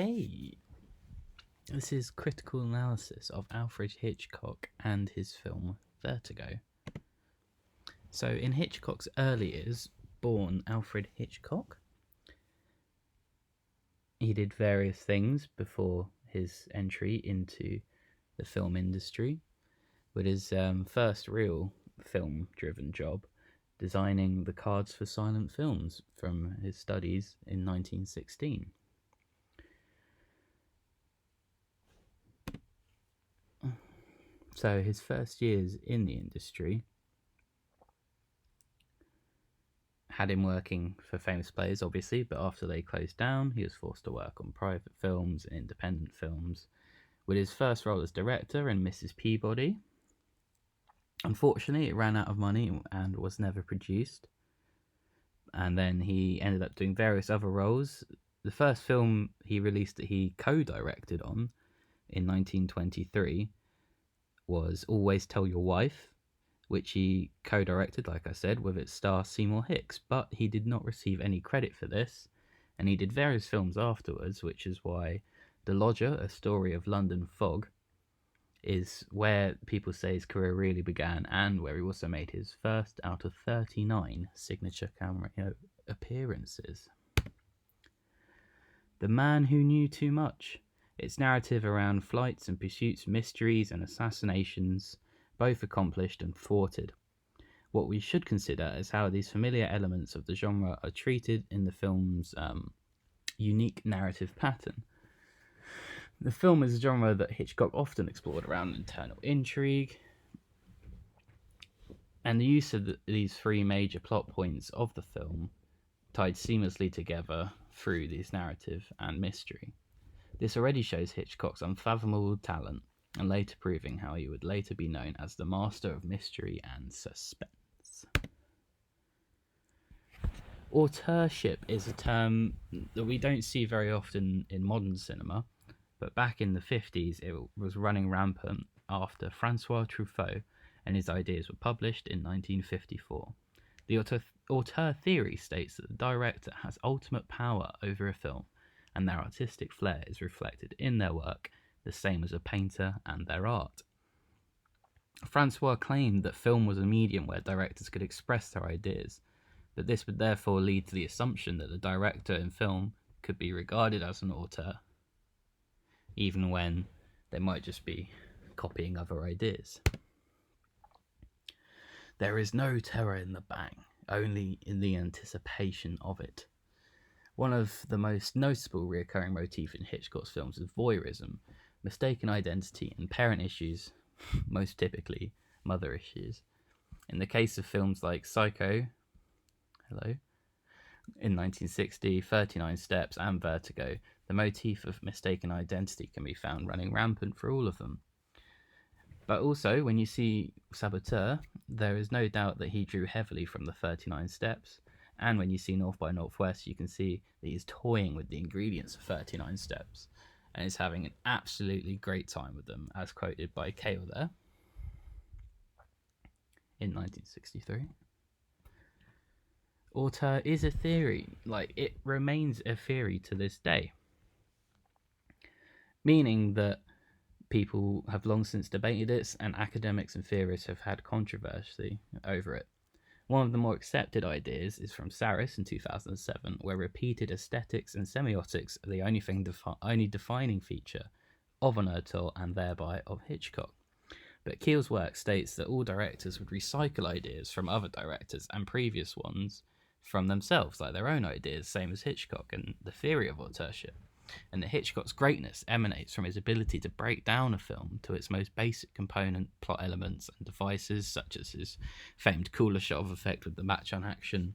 Hey, this is critical analysis of Alfred Hitchcock and his film Vertigo. So, in Hitchcock's early years, born Alfred Hitchcock, he did various things before his entry into the film industry, with his first real film-driven job designing the cards for silent films from his studies in 1916. So his first years in the industry had him working for famous players, obviously, but after they closed down, he was forced to work on private films and independent films, with his first role as director in Mrs. Peabody. Unfortunately, it ran out of money and was never produced. And then he ended up doing various other roles. The first film he released that he co-directed on in 1923 was Always Tell Your Wife, which he co-directed, like I said, with its star Seymour Hicks, but he did not receive any credit for this, and he did various films afterwards, which is why The Lodger, A Story of London Fog, is where people say his career really began, and where he also made his first out of 39 signature camera appearances. The Man Who Knew Too Much. Its narrative around flights and pursuits, mysteries and assassinations, both accomplished and thwarted. What we should consider is how these familiar elements of the genre are treated in the film's unique narrative pattern. The film is a genre that Hitchcock often explored around internal intrigue, and the use of these three major plot points of the film tied seamlessly together through this narrative and mystery. This already shows Hitchcock's unfathomable talent, and later proving how he would later be known as the master of mystery and suspense. Auteurship is a term that we don't see very often in modern cinema, but back in the 50s it was running rampant after Francois Truffaut and his ideas were published in 1954. The auteur theory states that the director has ultimate power over a film, and their artistic flair is reflected in their work, the same as a painter and their art. Francois claimed that film was a medium where directors could express their ideas, but this would therefore lead to the assumption that the director in film could be regarded as an auteur, even when they might just be copying other ideas. There is no terror in the bang, only in the anticipation of it. One of the most noticeable recurring motifs in Hitchcock's films is voyeurism, mistaken identity, and parent issues, most typically mother issues. In the case of films like Psycho, in 1960, 39 Steps, and Vertigo, the motif of mistaken identity can be found running rampant for all of them. But also, when you see Saboteur, there is no doubt that he drew heavily from the 39 Steps, and when you see North by Northwest, you can see that he's toying with the ingredients of 39 Steps, and is having an absolutely great time with them, as quoted by Cale there in 1963. Auteur is a theory, it remains a theory to this day, meaning that people have long since debated it, and academics and theorists have had controversy over it. One of the more accepted ideas is from Saris in 2007, where repeated aesthetics and semiotics are the only defining feature of an auteur and thereby of Hitchcock. But Keel's work states that all directors would recycle ideas from other directors and previous ones from themselves, like their own ideas, same as Hitchcock and the theory of auteurship. And that Hitchcock's greatness emanates from his ability to break down a film to its most basic component, plot elements, and devices, such as his famed Kuleshov effect with the match-on action,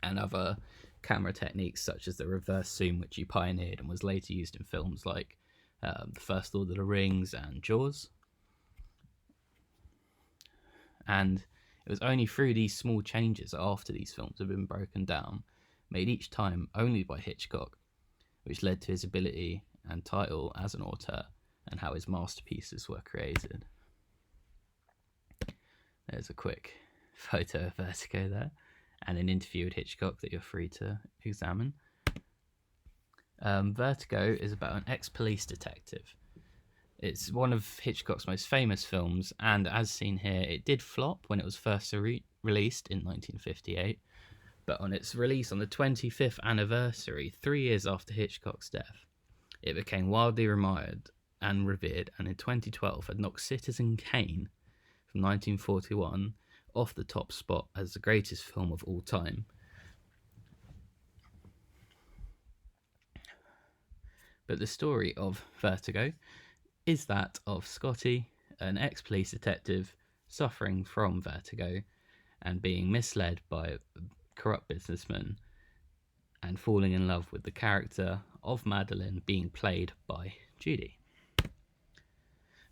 and other camera techniques such as the reverse zoom, which he pioneered and was later used in films like The First Lord of the Rings and Jaws. And it was only through these small changes after these films had been broken down, made each time only by Hitchcock, which led to his ability and title as an auteur, and how his masterpieces were created. There's a quick photo of Vertigo there, and an interview with Hitchcock that you're free to examine. Vertigo is about an ex-police detective. It's one of Hitchcock's most famous films, and as seen here, it did flop when it was first released in 1958. But on its release on the 25th anniversary, 3 years after Hitchcock's death, it became widely admired and revered, and in 2012 had knocked Citizen Kane from 1941 off the top spot as the greatest film of all time. But the story of Vertigo is that of Scotty, an ex-police detective suffering from vertigo and being misled by a corrupt businessman and falling in love with the character of Madeline being played by Judy.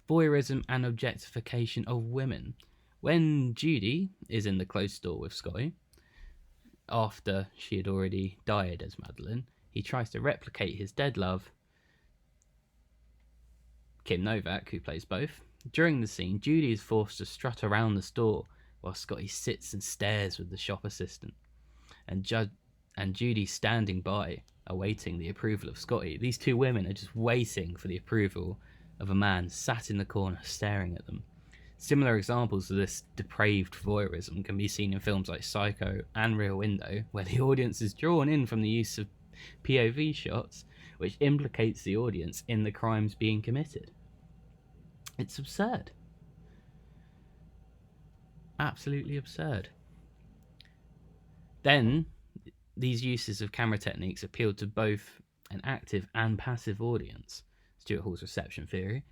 Voyeurism and objectification of women. When Judy is in the closed door with Scotty, after she had already died as Madeline, he tries to replicate his dead love, Kim Novak, who plays both. During the scene, Judy is forced to strut around the store while Scotty sits and stares with the shop assistant, and Judy standing by, awaiting the approval of Scotty. These two women are just waiting for the approval of a man sat in the corner staring at them. Similar examples of this depraved voyeurism can be seen in films like Psycho and Rear Window, where the audience is drawn in from the use of POV shots, which implicates the audience in the crimes being committed. It's absurd. Absolutely absurd. Then, these uses of camera techniques appealed to both an active and passive audience. Stuart Hall's reception theory.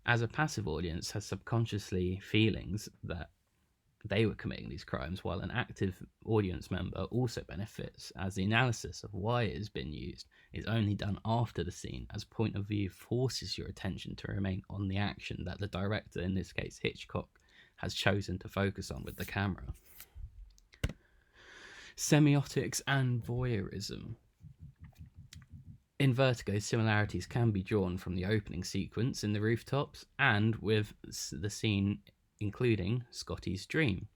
As a passive audience has subconsciously feelings that they were committing these crimes, while an active audience member also benefits, as the analysis of why it has been used is only done after the scene, as point of view forces your attention to remain on the action that the director, in this case Hitchcock, has chosen to focus on with the camera. Semiotics and voyeurism. In Vertigo, similarities can be drawn from the opening sequence in the rooftops and with the scene including Scotty's dream.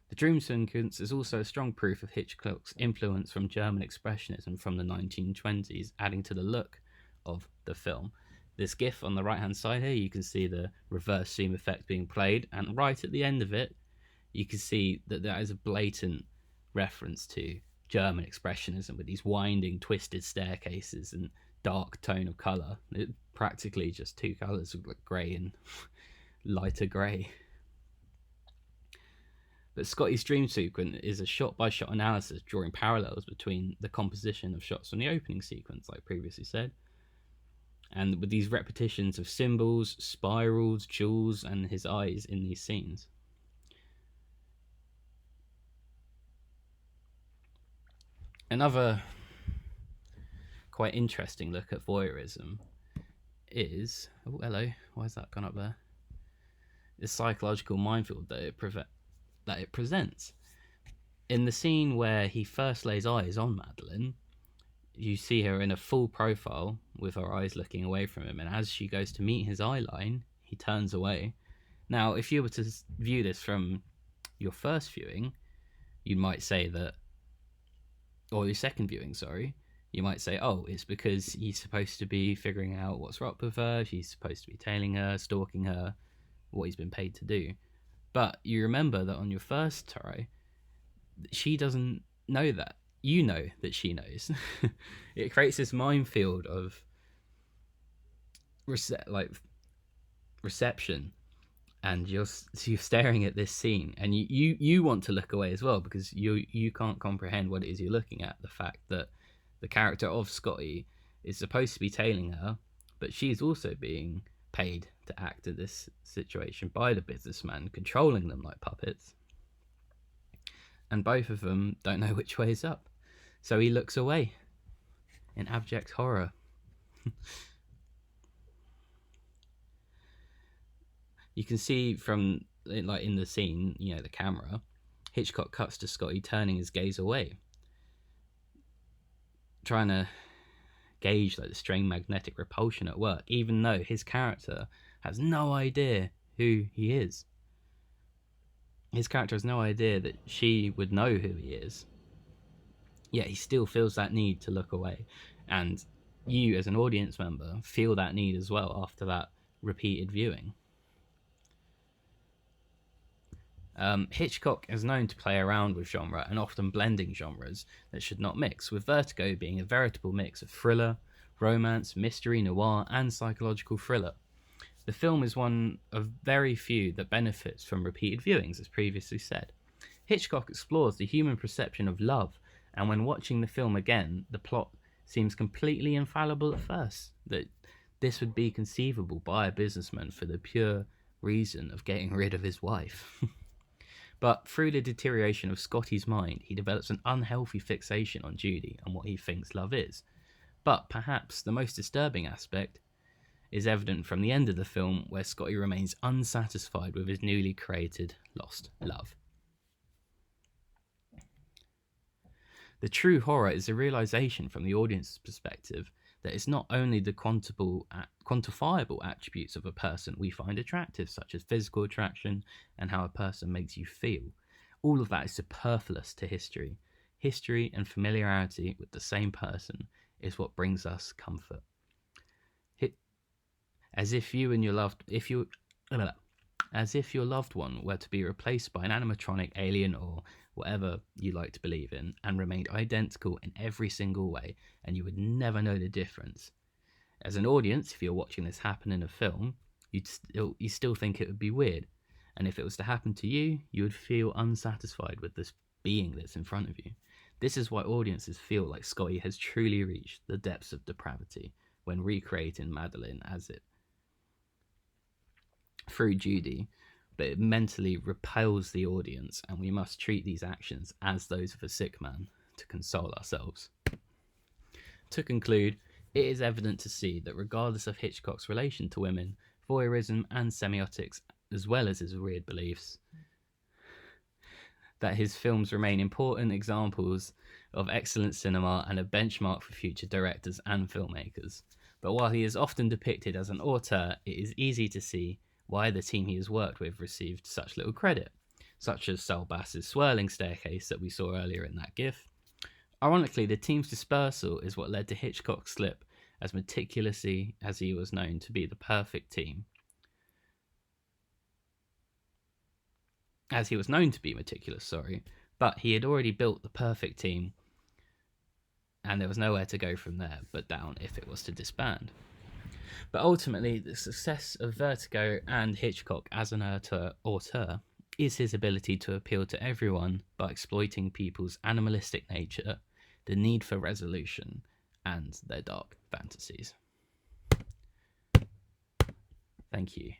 The dream sequence is also a strong proof of Hitchcock's influence from German Expressionism from the 1920s, adding to the look of the film. This GIF on the right hand side here, you can see the reverse zoom effect being played, and right at the end of it, you can see that there is a blatant reference to German Expressionism with these winding, twisted staircases and dark tone of colour. It practically just two colours, like grey and lighter grey. But Scotty's dream sequence is a shot-by-shot analysis drawing parallels between the composition of shots from the opening sequence, like previously said, and with these repetitions of symbols, spirals, jewels, and his eyes in these scenes. Another quite interesting look at voyeurism is... Oh, hello. Why has that gone up there? The psychological minefield that it presents. In the scene where he first lays eyes on Madeline, you see her in a full profile with her eyes looking away from him, and as she goes to meet his eye line, he turns away. Now, if you were to view this from your first viewing, you might say that, or your second viewing, sorry, you might say, oh, it's because he's supposed to be figuring out what's up with her, she's supposed to be tailing her, stalking her, what he's been paid to do. But you remember that on your first try, she doesn't know that. You know that she knows. It creates this minefield of reception, and you're staring at this scene, and you want to look away as well, because you can't comprehend what it is you're looking at. The fact that the character of Scotty is supposed to be tailing her, but she's also being paid to act in this situation by the businessman, controlling them like puppets. And both of them don't know which way is up. So he looks away in abject horror. You can see from, like, in the scene, you know, the camera, Hitchcock cuts to Scotty turning his gaze away, trying to gauge like the strange magnetic repulsion at work, even though his character has no idea who he is. His character has no idea that she would know who he is, yet he still feels that need to look away. And you as an audience member feel that need as well after that repeated viewing. Hitchcock is known to play around with genre and often blending genres that should not mix, with Vertigo being a veritable mix of thriller, romance, mystery, noir, and psychological thriller. The film is one of very few that benefits from repeated viewings, as previously said. Hitchcock explores the human perception of love, and when watching the film again, the plot seems completely infallible at first, that this would be conceivable by a businessman for the pure reason of getting rid of his wife. But through the deterioration of Scotty's mind, he develops an unhealthy fixation on Judy and what he thinks love is. But perhaps the most disturbing aspect is evident from the end of the film, where Scotty remains unsatisfied with his newly created lost love. The true horror is the realization from the audience's perspective that it's not only the quantifiable attributes of a person we find attractive, such as physical attraction and how a person makes you feel. All of that is superfluous to history. History and familiarity with the same person is what brings us comfort. As if your loved one were to be replaced by an animatronic, alien, or whatever you like to believe in, and remained identical in every single way, and you would never know the difference. As an audience, if you're watching this happen in a film, you still think it would be weird, and if it was to happen to you, you would feel unsatisfied with this being that's in front of you. This is why audiences feel like Scotty has truly reached the depths of depravity when recreating Madeline as it through Judy, but it mentally repels the audience, and we must treat these actions as those of a sick man to console ourselves. To conclude, it is evident to see that regardless of Hitchcock's relation to women, voyeurism and semiotics, as well as his weird beliefs, that his films remain important examples of excellent cinema and a benchmark for future directors and filmmakers. But while he is often depicted as an auteur, it is easy to see why the team he has worked with received such little credit, such as Saul Bass's swirling staircase that we saw earlier in that GIF. Ironically, the team's dispersal is what led to Hitchcock's slip, as meticulously as he was known to be the perfect team. As he was known to be meticulous, but he had already built the perfect team, and there was nowhere to go from there but down if it was to disband. But ultimately, the success of Vertigo and Hitchcock as an auteur is his ability to appeal to everyone by exploiting people's animalistic nature, the need for resolution, and their dark fantasies. Thank you.